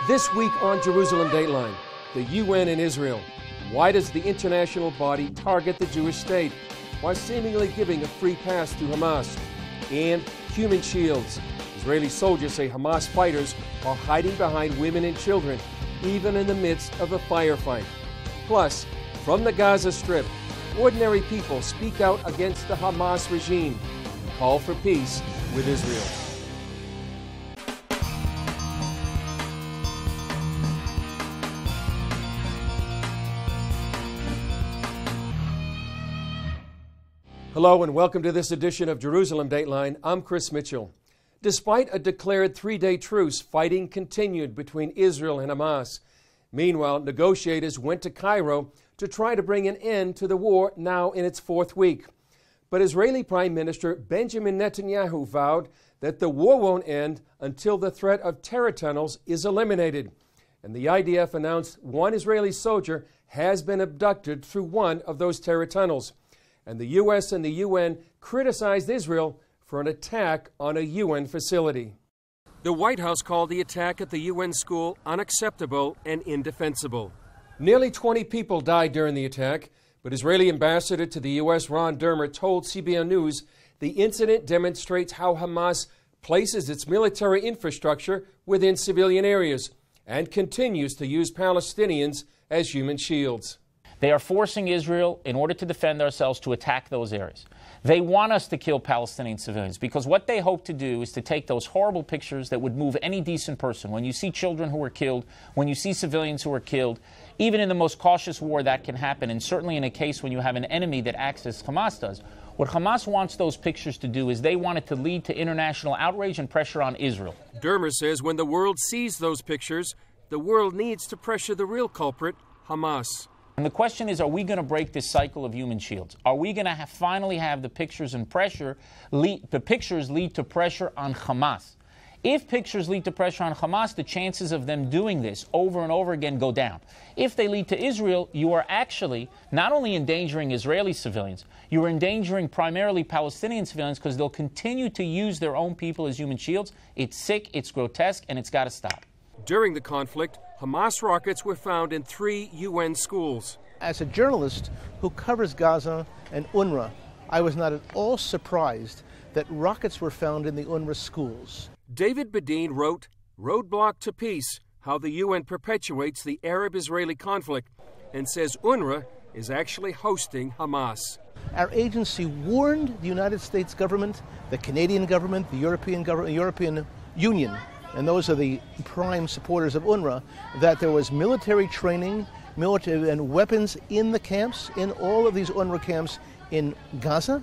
This week on Jerusalem Dateline, the UN and Israel. Why does the international body target the Jewish state while seemingly giving a free pass to Hamas? And human shields. Israeli soldiers say Hamas fighters are hiding behind women and children, even in the midst of a firefight. Plus, from the Gaza Strip, ordinary people speak out against the Hamas regime and call for peace with Israel. Hello and welcome to this edition of Jerusalem Dateline. I'm Chris Mitchell. Despite a declared three-day truce, fighting continued between Israel and Hamas. Meanwhile, negotiators went to Cairo to try to bring an end to the war now in its fourth week. But Israeli Prime Minister Benjamin Netanyahu vowed that the war won't end until the threat of terror tunnels is eliminated. And the IDF announced one Israeli soldier has been abducted through one of those terror tunnels. And the U.S. and the UN criticized Israel for an attack on a UN facility. The White House called the attack at the UN school unacceptable and indefensible. Nearly 20 people died during the attack, but Israeli ambassador to the U.S. Ron Dermer told CBN News the incident demonstrates how Hamas places its military infrastructure within civilian areas and continues to use Palestinians as human shields. They are forcing Israel, in order to defend ourselves, to attack those areas. They want us to kill Palestinian civilians because what they hope to do is to take those horrible pictures that would move any decent person. When you see children who are killed, when you see civilians who are killed, even in the most cautious war that can happen, and certainly in a case when you have an enemy that acts as Hamas does. What Hamas wants those pictures to do is they want it to lead to international outrage and pressure on Israel. Dermer says when the world sees those pictures, the world needs to pressure the real culprit, Hamas. And the question is, are we going to break this cycle of human shields? Are we going to finally have the pictures and pressure, lead to pressure on Hamas? If pictures lead to pressure on Hamas, the chances of them doing this over and over again go down. If they lead to Israel, you are actually not only endangering Israeli civilians, you are endangering primarily Palestinian civilians because they'll continue to use their own people as human shields. It's sick, it's grotesque, and it's got to stop. During the conflict, Hamas rockets were found in 3 UN schools. As a journalist who covers Gaza and UNRWA, I was not at all surprised that rockets were found in the UNRWA schools. David Badin wrote, "Roadblock to Peace, How the UN Perpetuates the Arab-Israeli Conflict," and says UNRWA is actually hosting Hamas. Our agency warned the United States government, the Canadian government, the European government, the European Union, and those are the prime supporters of UNRWA, that there was military training, military and weapons in the camps, in all of these UNRWA camps in Gaza.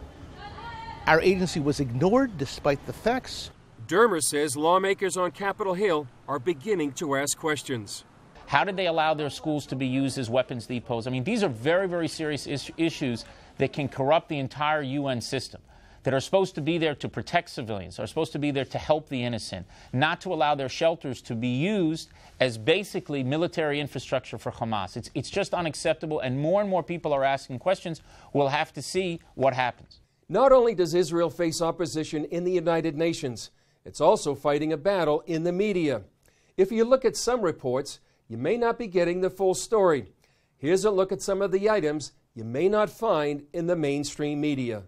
Our agency was ignored despite the facts. Dermer says lawmakers on Capitol Hill are beginning to ask questions. How did they allow their schools to be used as weapons depots? I mean, these are very, very serious issues that can corrupt the entire UN system, that are supposed to be there to protect civilians, are supposed to be there to help the innocent, not to allow their shelters to be used as basically military infrastructure for Hamas. It's just unacceptable, and more people are asking questions. We'll have to see what happens. Not only does Israel face opposition in the United Nations, it's also fighting a battle in the media. If you look at some reports, you may not be getting the full story. Here's a look at some of the items you may not find in the mainstream media.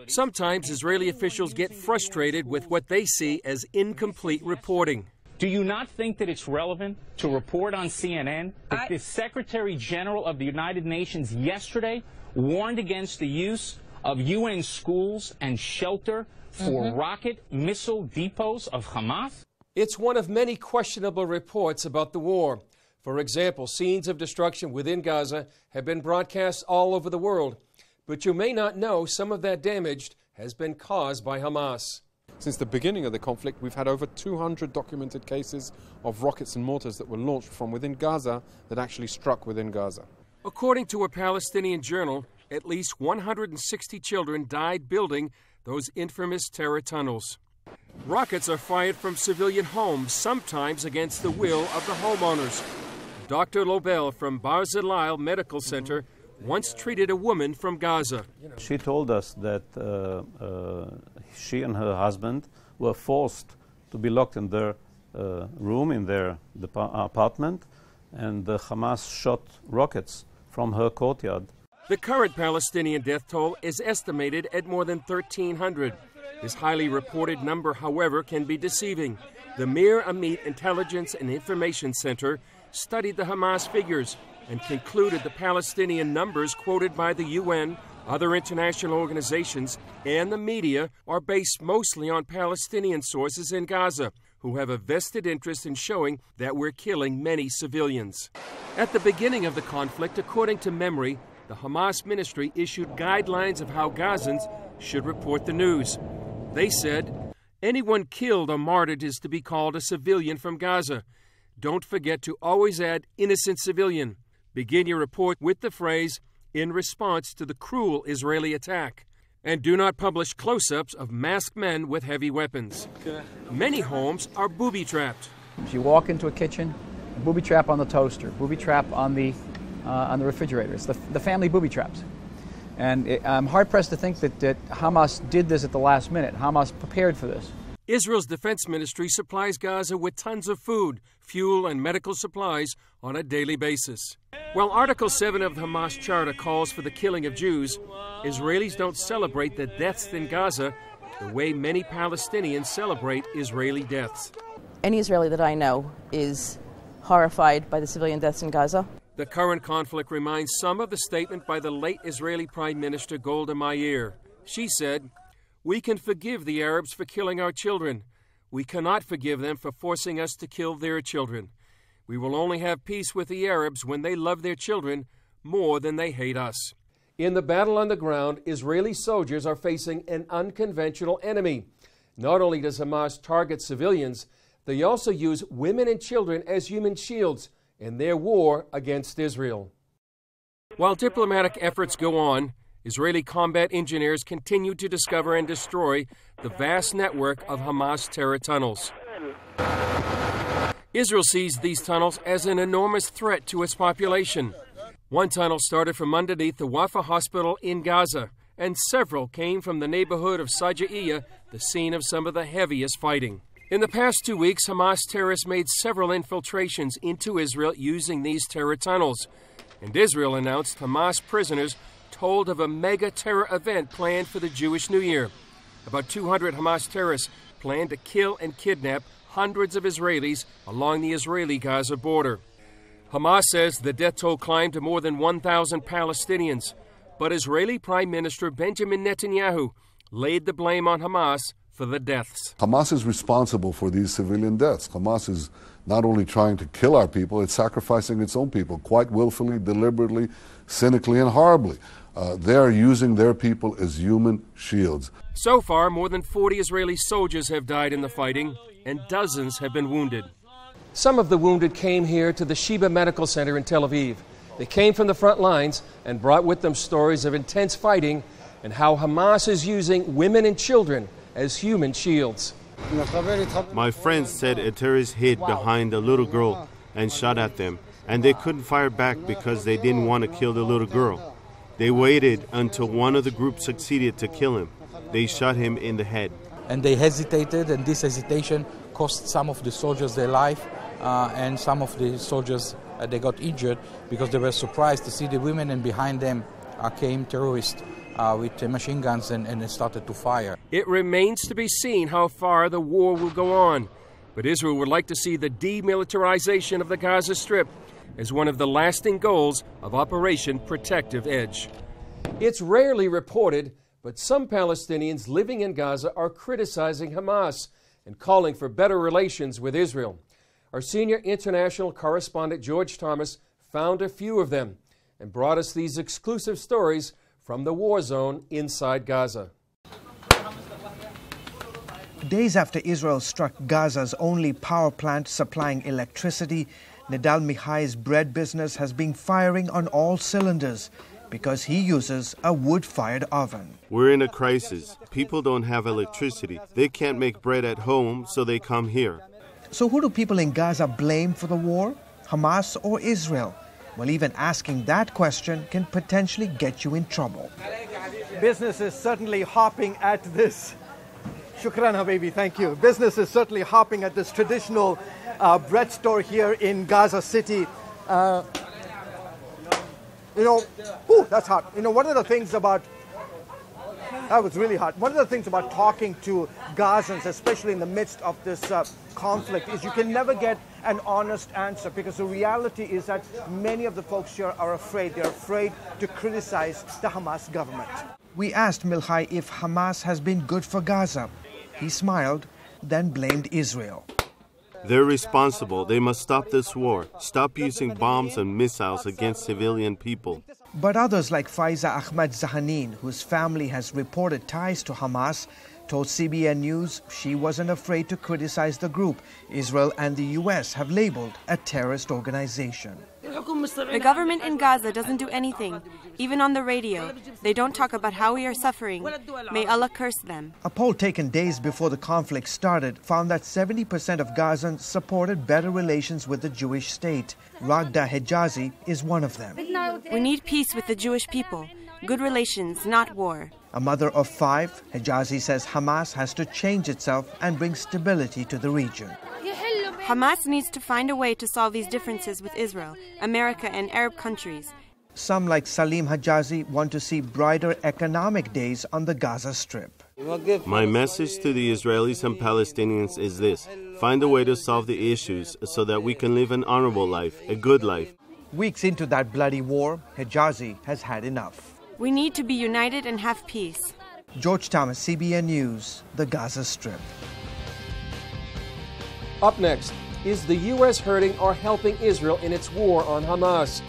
Sometimes Israeli officials get frustrated with what they see as incomplete reporting. Do you not think that it's relevant to report on CNN that the Secretary General of the United Nations yesterday warned against the use of UN schools and shelter for rocket missile depots of Hamas? It's one of many questionable reports about the war. For example, scenes of destruction within Gaza have been broadcast all over the world. But you may not know some of that damage has been caused by Hamas. Since the beginning of the conflict, we've had over 200 documented cases of rockets and mortars that were launched from within Gaza that actually struck within Gaza. According to a Palestinian journal, at least 160 children died building those infamous terror tunnels. Rockets are fired from civilian homes, sometimes against the will of the homeowners. Dr. Lobel from Barzilai Medical Center once treated a woman from Gaza. She told us that she and her husband were forced to be locked in their room in their apartment, and Hamas shot rockets from her courtyard. The current Palestinian death toll is estimated at more than 1,300. This highly reported number, however, can be deceiving. The Mir Amit Intelligence and Information Center studied the Hamas figures and concluded the Palestinian numbers quoted by the UN, other international organizations, and the media are based mostly on Palestinian sources in Gaza, who have a vested interest in showing that we're killing many civilians. At the beginning of the conflict, according to Memory, the Hamas ministry issued guidelines of how Gazans should report the news. They said, anyone killed or martyred is to be called a civilian from Gaza. Don't forget to always add innocent civilian. Begin your report with the phrase, in response to the cruel Israeli attack. And do not publish close-ups of masked men with heavy weapons. Many homes are booby-trapped. If you walk into a kitchen, a booby trap on the toaster, booby trap on the refrigerator. It's the family booby traps. And I'm hard-pressed to think that Hamas did this at the last minute. Hamas prepared for this. Israel's defense ministry supplies Gaza with tons of food, fuel, and medical supplies on a daily basis. While Article 7 of the Hamas Charter calls for the killing of Jews, Israelis don't celebrate the deaths in Gaza the way many Palestinians celebrate Israeli deaths. Any Israeli that I know is horrified by the civilian deaths in Gaza. The current conflict reminds some of the statement by the late Israeli Prime Minister Golda Meir. She said, "We can forgive the Arabs for killing our children. We cannot forgive them for forcing us to kill their children. We will only have peace with the Arabs when they love their children more than they hate us." In the battle on the ground, Israeli soldiers are facing an unconventional enemy. Not only does Hamas target civilians, they also use women and children as human shields in their war against Israel. While diplomatic efforts go on, Israeli combat engineers continue to discover and destroy the vast network of Hamas terror tunnels. Israel sees these tunnels as an enormous threat to its population. One tunnel started from underneath the Wafa hospital in Gaza, and several came from the neighborhood of Sajaiya, the scene of some of the heaviest fighting. In the past 2 weeks, Hamas terrorists made several infiltrations into Israel using these terror tunnels, and Israel announced Hamas prisoners told of a mega terror event planned for the Jewish New Year. About 200 Hamas terrorists plan to kill and kidnap hundreds of Israelis along the Israeli-Gaza border. Hamas says the death toll climbed to more than 1,000 Palestinians, but Israeli Prime Minister Benjamin Netanyahu laid the blame on Hamas for the deaths. Hamas is responsible for these civilian deaths. Hamas is not only trying to kill our people, it's sacrificing its own people quite willfully, deliberately, cynically, and horribly. They are using their people as human shields. So far, more than 40 Israeli soldiers have died in the fighting, and dozens have been wounded. Some of the wounded came here to the Sheba Medical Center in Tel Aviv. They came from the front lines and brought with them stories of intense fighting and how Hamas is using women and children as human shields. My friends said a terrorist hid behind a little girl and shot at them, and they couldn't fire back because they didn't want to kill the little girl. They waited until one of the group succeeded to kill him. They shot him in the head. And they hesitated, and this hesitation cost some of the soldiers their life, and some of the soldiers, they got injured because they were surprised to see the women, and behind them came terrorists with machine guns and they started to fire. It remains to be seen how far the war will go on, but Israel would like to see the demilitarization of the Gaza Strip as one of the lasting goals of Operation Protective Edge. It's rarely reported, but some Palestinians living in Gaza are criticizing Hamas and calling for better relations with Israel. Our senior international correspondent George Thomas found a few of them and brought us these exclusive stories from the war zone inside Gaza. Days after Israel struck Gaza's only power plant supplying electricity, Nidal Mihai's bread business has been firing on all cylinders because he uses a wood-fired oven. We're in a crisis. People don't have electricity. They can't make bread at home, so they come here. So who do people in Gaza blame for the war? Hamas or Israel? Well, even asking that question can potentially get you in trouble. Business is certainly hopping at this Shukran, Habibi, thank you. Business is certainly hopping at this traditional bread store here in Gaza City. That's hot. One of the things about that was really hot. One of the things about talking to Gazans, especially in the midst of this conflict, is you can never get an honest answer, because the reality is that many of the folks here are afraid. They're afraid to criticize the Hamas government. We asked Milhai if Hamas has been good for Gaza. He smiled, then blamed Israel. They're responsible. They must stop this war. Stop using bombs and missiles against civilian people. But others like Faiza Ahmad Zahanin, whose family has reported ties to Hamas, told CBN News she wasn't afraid to criticize the group Israel and the U.S. have labeled a terrorist organization. The government in Gaza doesn't do anything. Even on the radio, they don't talk about how we are suffering. May Allah curse them. A poll taken days before the conflict started found that 70% of Gazans supported better relations with the Jewish state. Ragda Hejazi is one of them. We need peace with the Jewish people. Good relations, not war. A mother of 5, Hejazi says Hamas has to change itself and bring stability to the region. Hamas needs to find a way to solve these differences with Israel, America, and Arab countries. Some, like Salim Hejazi, want to see brighter economic days on the Gaza Strip. My message to the Israelis and Palestinians is this: find a way to solve the issues so that we can live an honorable life, a good life. Weeks into that bloody war, Hejazi has had enough. We need to be united and have peace. George Thomas, CBN News, the Gaza Strip. Up next, is the U.S. hurting or helping Israel in its war on Hamas?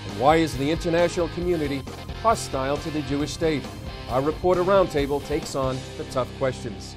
And why is the international community hostile to the Jewish state? Our Reporter Roundtable takes on the tough questions.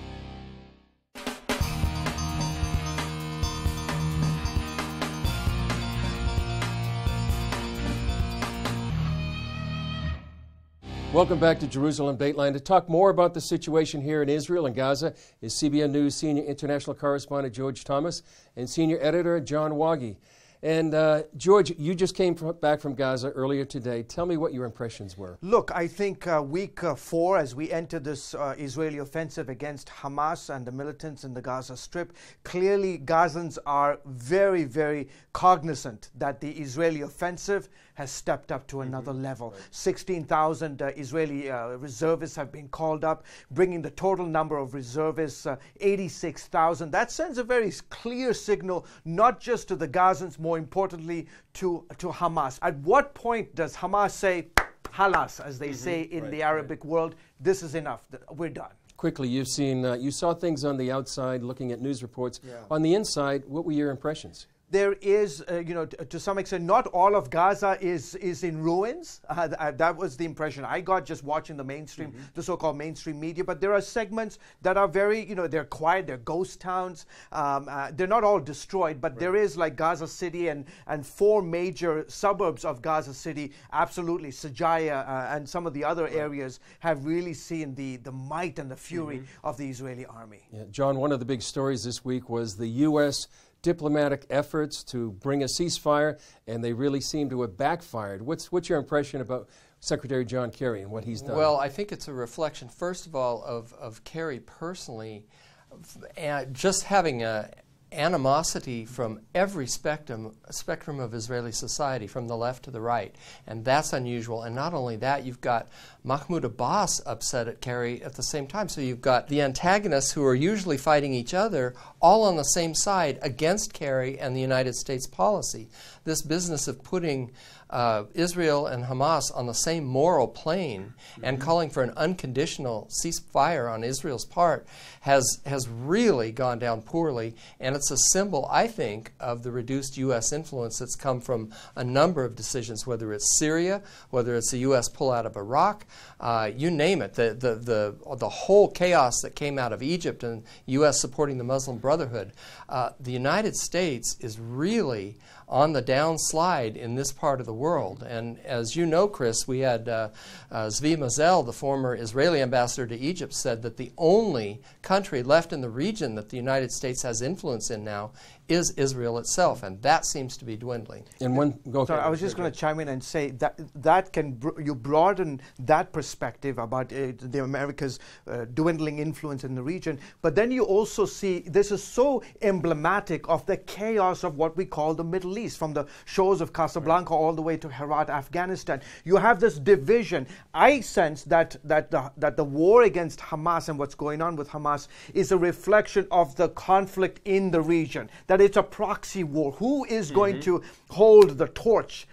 Welcome back to Jerusalem Dateline. To talk more about the situation here in Israel and Gaza is CBN News senior international correspondent George Thomas and senior editor John Wagi. And George, you just came back from Gaza earlier today. Tell me what your impressions were. Look, I think week 4, as we enter this Israeli offensive against Hamas and the militants in the Gaza Strip, clearly Gazans are very, very cognizant that the Israeli offensive has stepped up to another level. 16,000 Israeli reservists have been called up, bringing the total number of reservists 86,000. That sends a very clear signal, not just to the Gazans, more importantly to Hamas. At what point does Hamas say, halas, as they say in the Arabic world, this is enough, we're done? Quickly, you've seen, you saw things on the outside, looking at news reports. Yeah. On the inside, what were your impressions? There is, to some extent, not all of Gaza is in ruins. That was the impression I got just watching the mainstream, the so-called mainstream media. But there are segments that are very, they're quiet, they're ghost towns. They're not all destroyed, but there is, like Gaza City and 4 major suburbs of Gaza City, absolutely, Sajaya and some of the other areas have really seen the might and the fury of the Israeli army. Yeah. John, one of the big stories this week was the U.S. diplomatic efforts to bring a ceasefire, and they really seem to have backfired. What's your impression about Secretary John Kerry and what he's done? Well, I think it's a reflection, first of all, of Kerry personally, just having a animosity from every spectrum of Israeli society, from the left to the right, and that's unusual. And not only that, you've got Mahmoud Abbas upset at Kerry at the same time. So you've got the antagonists who are usually fighting each other all on the same side against Kerry and the United States policy. This business of putting Israel and Hamas on the same moral plane and calling for an unconditional ceasefire on Israel's part has really gone down poorly, and it's a symbol, I think, of the reduced U.S. influence that's come from a number of decisions, whether it's Syria, whether it's the U.S. pullout of Iraq, you name it. The whole chaos that came out of Egypt and U.S. supporting the Muslim Brotherhood. The United States is really on the downslide in this part of the world. And as you know, Chris, we had Zvi Mazel, the former Israeli ambassador to Egypt, said that the only country left in the region that the United States has influence in now is Israel itself, and that seems to be dwindling. And I was just going to chime in and say that you broaden that perspective about the Americas' dwindling influence in the region, but then you also see this is so emblematic of the chaos of what we call the Middle East, from the shores of Casablanca all the way to Herat, Afghanistan. You have this division. I sense that the war against Hamas and what's going on with Hamas is a reflection of the conflict in the region. That it's a proxy war. Who is going to hold the torch,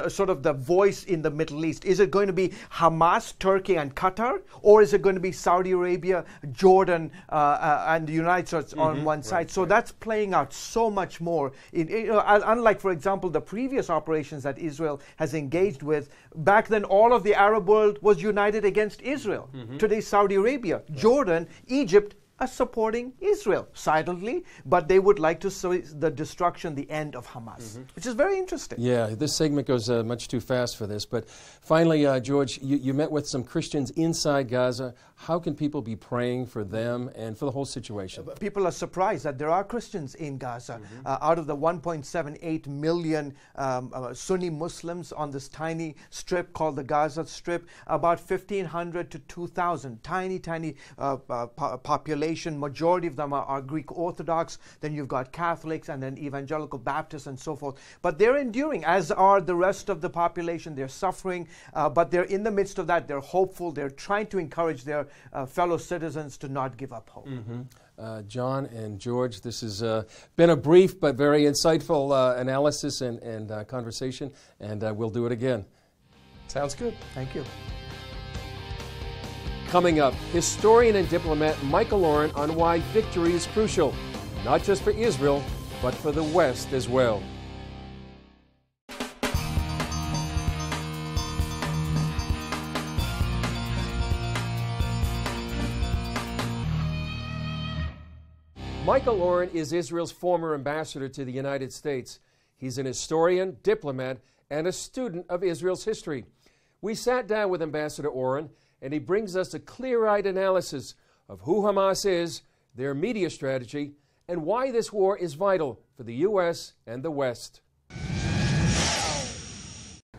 sort of the voice in the Middle East? Is it going to be Hamas, Turkey, and Qatar, or is it going to be Saudi Arabia, Jordan, and the United States on one side? So that's playing out so much more. Unlike, for example, the previous operations that Israel has engaged with, back then all of the Arab world was united against Israel. Today, Saudi Arabia, Jordan, Egypt are supporting Israel silently, but they would like to see the destruction, the end of Hamas, which is very interesting. Yeah, this segment goes much too fast for this. But finally, George, you met with some Christians inside Gaza. How can people be praying for them and for the whole situation? People are surprised that there are Christians in Gaza. Out of the 1.78 million Sunni Muslims on this tiny strip called the Gaza Strip, about 1,500 to 2,000, tiny population. Majority of them are Greek Orthodox. Then you've got Catholics and then Evangelical Baptists and so forth. But they're enduring, as are the rest of the population. They're suffering, but they're in the midst of that. They're hopeful. They're trying to encourage their fellow citizens to not give up hope. John and George, this has been a brief but very insightful analysis and conversation, and we'll do it again. Sounds good. Thank you. Coming up, historian and diplomat Michael Oren on why victory is crucial, not just for Israel, but for the West as well. Michael Oren is Israel's former ambassador to the United States. He's an historian, diplomat, and a student of Israel's history. We sat down with Ambassador Oren, and he brings us a clear-eyed analysis of who Hamas is, their media strategy, and why this war is vital for the U.S. and the West.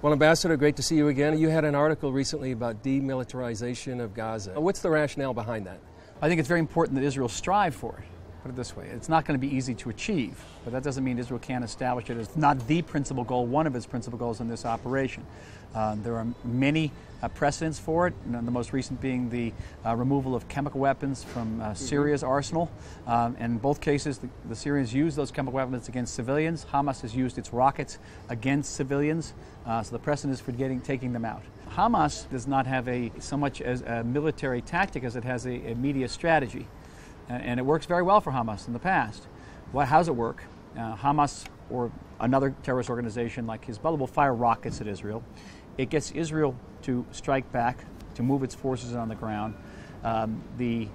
Well, Ambassador, great to see you again. You had an article recently about demilitarization of Gaza. What's the rationale behind that? I think it's very important that Israel strive for it. Put it this way, it's not going to be easy to achieve, but that doesn't mean Israel can't establish it as not the principal goal, one of its principal goals in this operation. There are many precedents for it, and the most recent being the removal of chemical weapons from Syria's arsenal. In both cases, the Syrians used those chemical weapons against civilians. Hamas has used its rockets against civilians, so the precedent is for taking them out. Hamas does not have so much as a military tactic as it has a media strategy. And it works very well for Hamas in the past. How does it work? Hamas or another terrorist organization like Hezbollah will fire rockets at Israel. It gets Israel to strike back, to move its forces on the ground. The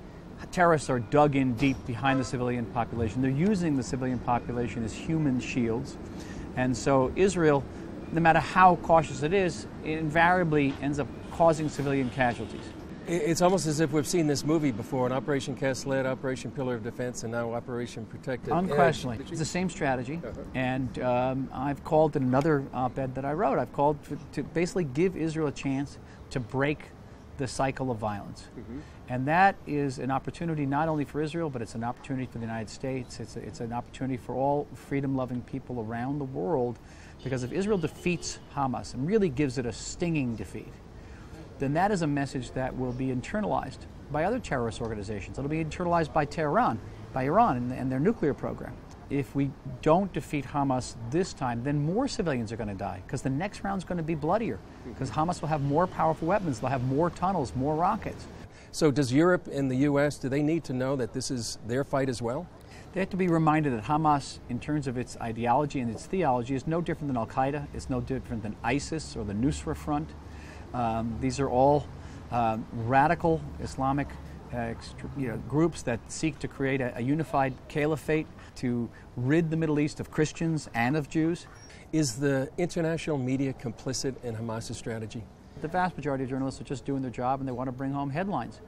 terrorists are dug in deep behind the civilian population. They're using the civilian population as human shields. And so Israel, no matter how cautious it is, it invariably ends up causing civilian casualties. It's almost as if we've seen this movie before, an Operation Cast Lead, Operation Pillar of Defense, and now Operation Protected Unquestionably. Edge. It's the same strategy, and I've called in another op-ed that I wrote, I've called to basically give Israel a chance to break the cycle of violence. And that is an opportunity not only for Israel, but it's an opportunity for the United States. It's an opportunity for all freedom-loving people around the world, because if Israel defeats Hamas and really gives it a stinging defeat, then that is a message that will be internalized by other terrorist organizations. It'll be internalized by Tehran, by Iran and their nuclear program. If we don't defeat Hamas this time, then more civilians are going to die, because the next round's going to be bloodier, because Hamas will have more powerful weapons, they'll have more tunnels, more rockets. So does Europe and the U.S., do they need to know that this is their fight as well? They have to be reminded that Hamas, in terms of its ideology and its theology, is no different than Al-Qaeda, it's no different than ISIS or the Nusra Front. These are all radical Islamic groups that seek to create a unified caliphate to rid the Middle East of Christians and of Jews. Is the international media complicit in Hamas's strategy? The vast majority of journalists are just doing their job and they want to bring home headlines.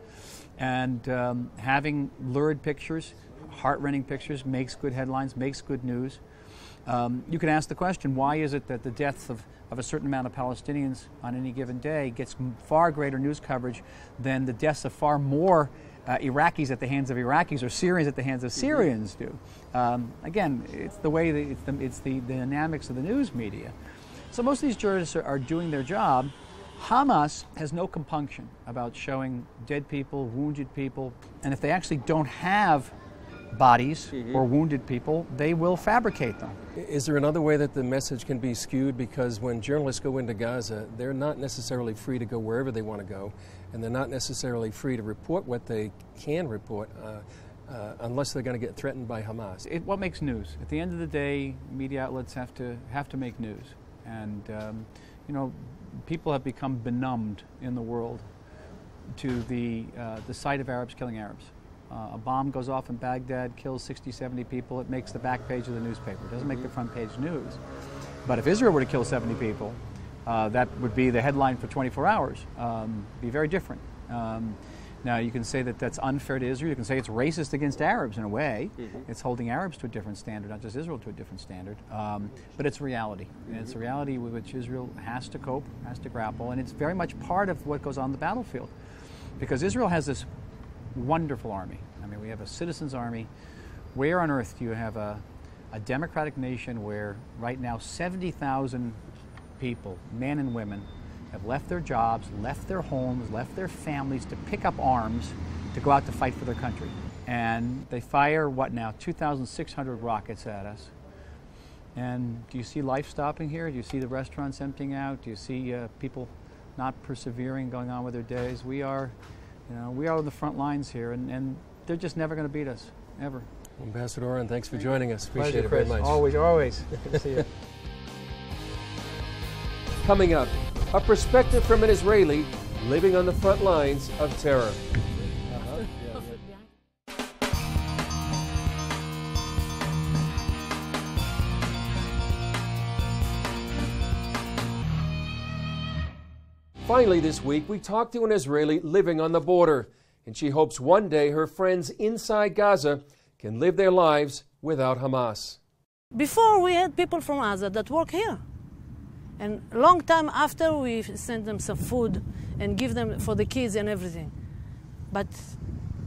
And having lurid pictures, heart-rending pictures, makes good headlines, makes good news. You can ask the question, why is it that the deaths of a certain amount of Palestinians on any given day gets far greater news coverage than the deaths of far more Iraqis at the hands of Iraqis or Syrians at the hands of Syrians do? Again, it's the way it's the dynamics of the news media. So most of these journalists are doing their job. Hamas has no compunction about showing dead people, wounded people, and if they actually don't have bodies or wounded people, they will fabricate them. Is there another way that the message can be skewed? Because when journalists go into Gaza, they're not necessarily free to go wherever they want to go, and they're not necessarily free to report what they can report unless they're going to get threatened by Hamas. What makes news? At the end of the day, media outlets have to make news, and you know, people have become benumbed in the world to the sight of Arabs killing Arabs. A bomb goes off in Baghdad, kills 60, 70 people, it makes the back page of the newspaper. It doesn't make the front page news. But if Israel were to kill 70 people, that would be the headline for 24 hours. Be very different. Now, you can say that that's unfair to Israel. You can say it's racist against Arabs in a way. It's holding Arabs to a different standard, not just Israel to a different standard. But it's reality. And it's a reality with which Israel has to cope, has to grapple, and it's very much part of what goes on the battlefield. Because Israel has this wonderful army. I mean, we have a citizens' army. Where on earth do you have a democratic nation where right now 70,000 people, men and women, have left their jobs, left their homes, left their families to pick up arms to go out to fight for their country? And they fire, what now, 2,600 rockets at us. And do you see life stopping here? Do you see the restaurants emptying out? Do you see people not persevering, going on with their days? We are on the front lines here, and they're just never going to beat us, ever. Ambassador Oren, thanks for joining us. Appreciate it very much. Always, always. Good to see you. Coming up, a perspective from an Israeli living on the front lines of terror. Finally this week, we talked to an Israeli living on the border, and she hopes one day her friends inside Gaza can live their lives without Hamas. Before, we had people from Gaza that work here. And a long time after, we send them some food and give them for the kids and everything.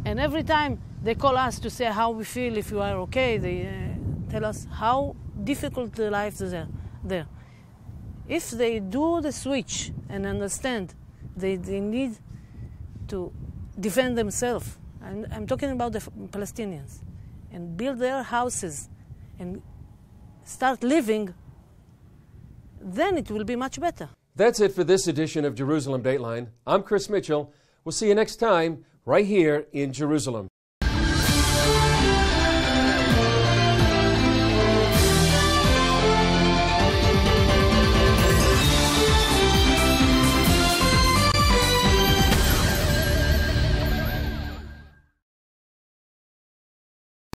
And every time they call us to say how we feel, if you are okay, they tell us how difficult the life is there. If they do the switch and understand they need to defend themselves, and I'm talking about the Palestinians, and build their houses and start living, then it will be much better. That's it for this edition of Jerusalem Dateline. I'm Chris Mitchell. We'll see you next time right here in Jerusalem.